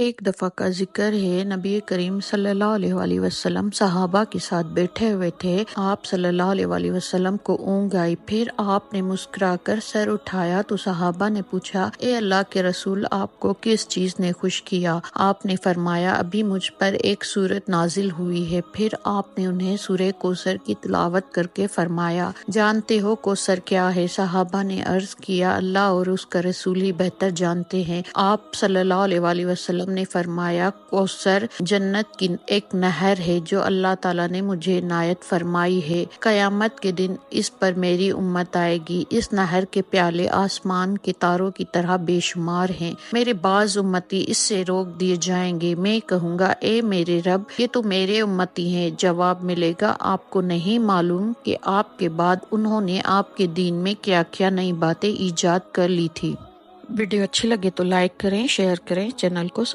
ایک دفعہ کا ذکر ہے، نبی کریم صلی اللہ علیہ وآلہ وسلم صحابہ کے ساتھ بیٹھے ہوئے تھے۔ آپ صلی اللہ علیہ وآلہ وسلم کو اونگ آئی، پھر آپ نے مسکرا کر سر اٹھایا تو صحابہ نے پوچھا، اے اللہ کے رسول، آپ کو کس چیز نے خوش کیا؟ آپ نے فرمایا، ابھی مجھ پر ایک سورت نازل ہوئی ہے۔ پھر آپ نے انہیں سورہ کوثر کی تلاوت کر کے فرمایا، جانتے ہو کوثر کیا ہے؟ صحابہ نے عرض کیا، اللہ اور اس کا رسول ہی بہتر جانتے ہیں۔ آپ صلی اللہ علیہ وآلہ وسلم نے فرمایا، کوثر جنت کی ایک نہر ہے جو اللہ تعالیٰ نے مجھے عنایت فرمائی ہے۔ قیامت کے دن اس پر میری امت آئے گی۔ اس نہر کے پیالے آسمان کے تاروں کی طرح بے شمار ہیں۔ میرے بعض امتی اس سے روک دیے جائیں گے۔ میں کہوں گا، اے میرے رب، یہ تو میرے امتی ہیں۔ جواب ملے گا، آپ کو نہیں معلوم کہ آپ کے بعد انہوں نے آپ کے دین میں کیا کیا نئی باتیں ایجاد کر لی تھی۔ ویڈیو اچھی لگے تو لائک کریں، شیئر کریں، چینل کو سبسکرائب